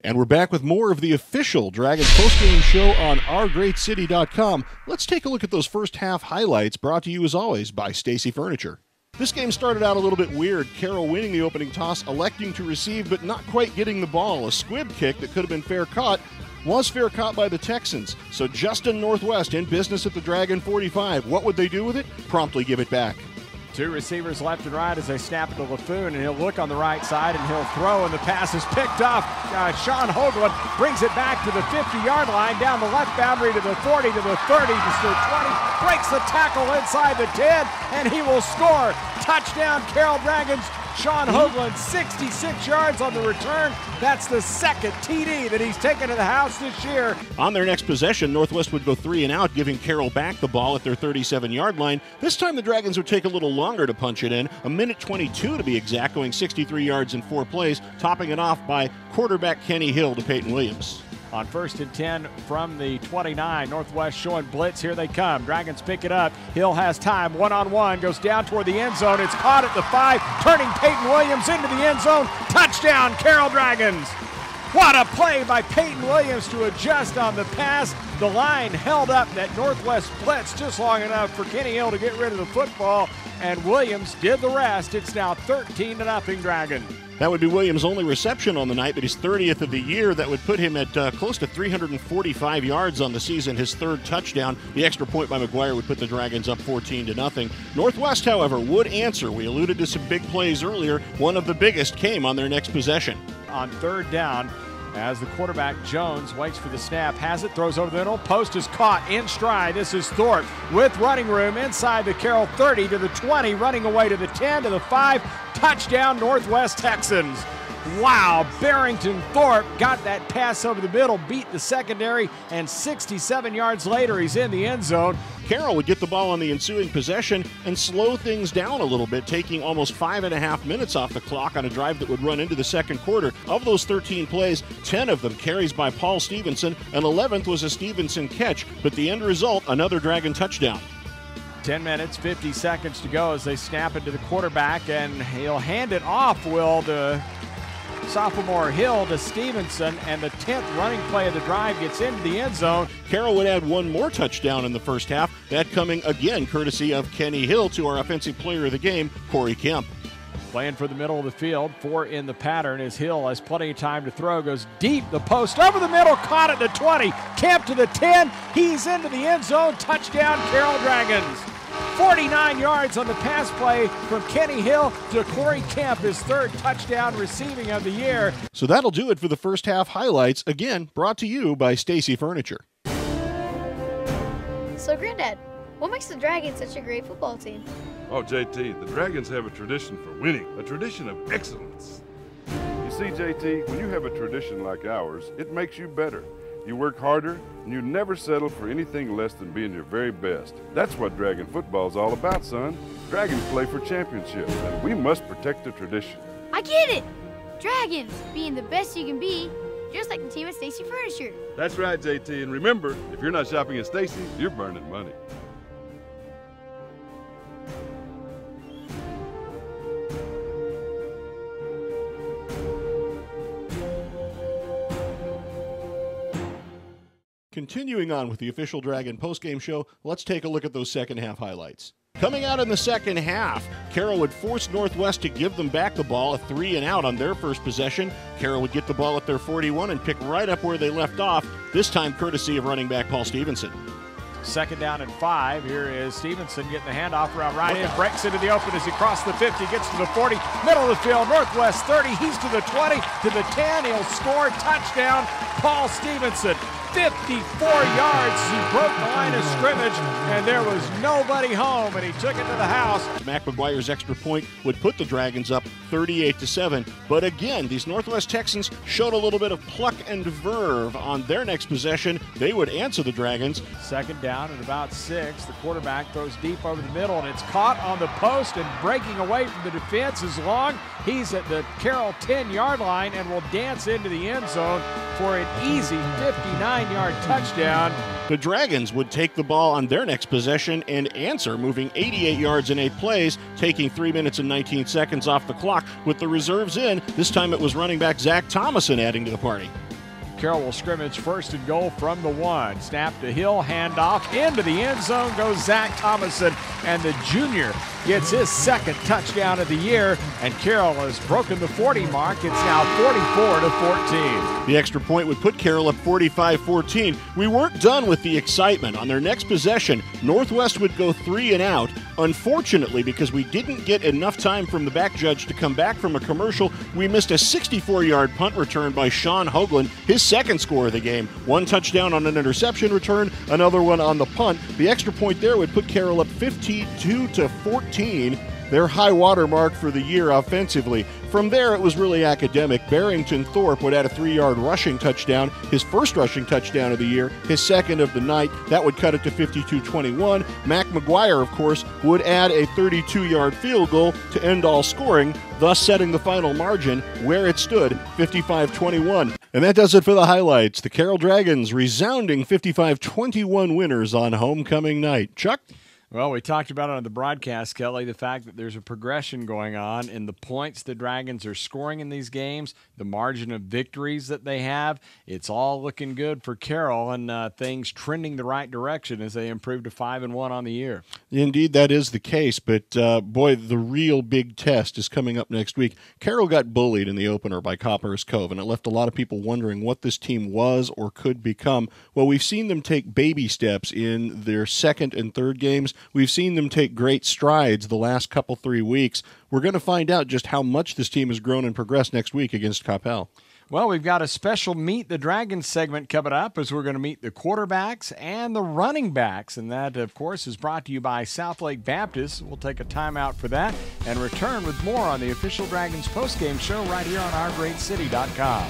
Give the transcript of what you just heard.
And we're back with more of the official Dragons postgame show on OurGreatCity.com. Let's take a look at those first half highlights, brought to you as always by Stacy Furniture. This game started out a little bit weird. Carroll winning the opening toss, electing to receive, but not quite getting the ball. A squib kick that could have been fair caught was fair caught by the Texans. So Justin Northwest in business at the Dragon 45. What would they do with it? Promptly give it back. Two receivers left and right as they snap it to LaFoon, and he'll look on the right side and he'll throw, and the pass is picked off. Sean Hoagland brings it back to the 50-yard line, down the left boundary to the 40, to the 30, to the 20, breaks the tackle inside the 10, and he will score. Touchdown, Carroll Dragons. Sean Hoagland, 66 yards on the return. That's the second TD that he's taken to the house this year. On their next possession, Northwest would go 3 and out, giving Carroll back the ball at their 37-yard line. This time the Dragons would take a little longer to punch it in, a minute 22 to be exact, going 63 yards in 4 plays, topping it off by quarterback Kenny Hill to Peyton Williams. On 1st and 10 from the 29, Northwest showing blitz. Here they come. Dragons pick it up. Hill has time. One-on-one. Goes down toward the end zone. It's caught at the 5. Turning Peyton Williams into the end zone. Touchdown, Carroll Dragons. What a play by Peyton Williams to adjust on the pass. The line held up that Northwest blitz just long enough for Kenny Hill to get rid of the football, and Williams did the rest. It's now 13-0 Dragon. That would be Williams' only reception on the night, but his 30th of the year. That would put him at close to 345 yards on the season, his 3rd touchdown. The extra point by McGuire would put the Dragons up 14-0. Northwest, however, would answer. We alluded to some big plays earlier. One of the biggest came on their next possession. On 3rd down, as the quarterback Jones waits for the snap, has it, throws over the middle, post is caught in stride. This is Thorpe with running room inside the Carroll 30 to the 20, running away to the 10 to the 5. Touchdown, Northwest Texans. Wow, Barrington Thorpe got that pass over the middle, beat the secondary, and 67 yards later he's in the end zone. Carroll would get the ball on the ensuing possession and slow things down a little bit, taking almost 5.5 minutes off the clock on a drive that would run into the second quarter. Of those 13 plays, 10 of them carries by Paul Stevenson, and 11th was a Stevenson catch, but the end result, another Dragon touchdown. 10 minutes, 50 seconds to go as they snap it to the quarterback, and he'll hand it off, the sophomore Hill to Stevenson, and the 10th running play of the drive gets into the end zone. Carroll would add one more touchdown in the first half, that coming again courtesy of Kenny Hill to our offensive player of the game, Corey Kemp. Playing for the middle of the field, 4 in the pattern as Hill has plenty of time to throw, goes deep, the post over the middle, caught at the 20, Kemp to the 10, he's into the end zone, touchdown Carroll Dragons. 49 yards on the pass play from Kenny Hill to Corey Kemp, his 3rd touchdown receiving of the year. So that'll do it for the first half highlights, again brought to you by Stacy Furniture. So Granddad, what makes the Dragons such a great football team? Oh, JT, the Dragons have a tradition for winning, a tradition of excellence. You see, JT, when you have a tradition like ours, it makes you better. You work harder, and you never settle for anything less than being your very best. That's what Dragon football is all about, son. Dragons play for championships, and we must protect the tradition. I get it! Dragons, being the best you can be, just like the team at Stacy Furniture. That's right, JT, and remember, if you're not shopping at Stacy's, you're burning money. Continuing on with the official Dragon postgame show, let's take a look at those second half highlights. Coming out in the second half, Carroll would force Northwest to give them back the ball, a 3 and out on their first possession. Carroll would get the ball at their 41 and pick right up where they left off, this time courtesy of running back Paul Stevenson. 2nd down and 5. Here is Stevenson getting the handoff around right in, breaks into the open as he crosses the 50, gets to the 40, middle of the field, Northwest 30, he's to the 20, to the 10, he'll score, touchdown, Paul Stevenson. 54 yards, he broke the line of scrimmage, and there was nobody home, and he took it to the house. Mac McGuire's extra point would put the Dragons up 38-7, but again, these Northwest Texans showed a little bit of pluck and verve on their next possession. They would answer the Dragons. 2nd down at about 6, the quarterback throws deep over the middle, and it's caught on the post, and breaking away from the defense is Long. He's at the Carroll 10-yard line and will dance into the end zone for an easy 59-yard touchdown. The Dragons would take the ball on their next possession and answer, moving 88 yards in 8 plays, taking 3 minutes and 19 seconds off the clock with the reserves in. This time it was running back Zach Thomason adding to the party. Carroll will scrimmage first and goal from the 1. Snap to Hill, handoff into the end zone goes Zach Thomason, and the junior gets his second touchdown of the year, and Carroll has broken the 40 mark. It's now 44-14. The extra point would put Carroll up 45-14. We weren't done with the excitement. On their next possession, Northwest would go 3 and out. Unfortunately, because we didn't get enough time from the back judge to come back from a commercial, we missed a 64-yard punt return by Sean Hoagland, his second score of the game. 1 touchdown on an interception return, another one on the punt. The extra point there would put Carroll up 52-14. Their high water mark for the year offensively. From there, it was really academic. Barrington Thorpe would add a 3-yard rushing touchdown, his first rushing touchdown of the year, his second of the night. That would cut it to 52-21. Mac McGuire, of course, would add a 32-yard field goal to end all scoring, thus setting the final margin where it stood, 55-21. And that does it for the highlights. The Carroll Dragons resounding 55-21 winners on homecoming night. Chuck? Well, we talked about it on the broadcast, Kelly, the fact that there's a progression going on in the points the Dragons are scoring in these games, the margin of victories that they have. It's all looking good for Carroll, and things trending the right direction as they improve to 5-1 on the year. Indeed, that is the case, but boy, the real big test is coming up next week. Carroll got bullied in the opener by Copperas Cove, and it left a lot of people wondering what this team was or could become. Well, we've seen them take baby steps in their second and third games. We've seen them take great strides the last couple 3 weeks. We're going to find out just how much this team has grown and progressed next week against Coppell. Well, we've got a special Meet the Dragons segment coming up as we're going to meet the quarterbacks and the running backs. And that, of course, is brought to you by Southlake Baptist. We'll take a timeout for that and return with more on the official Dragons postgame show right here on OurGreatCity.com.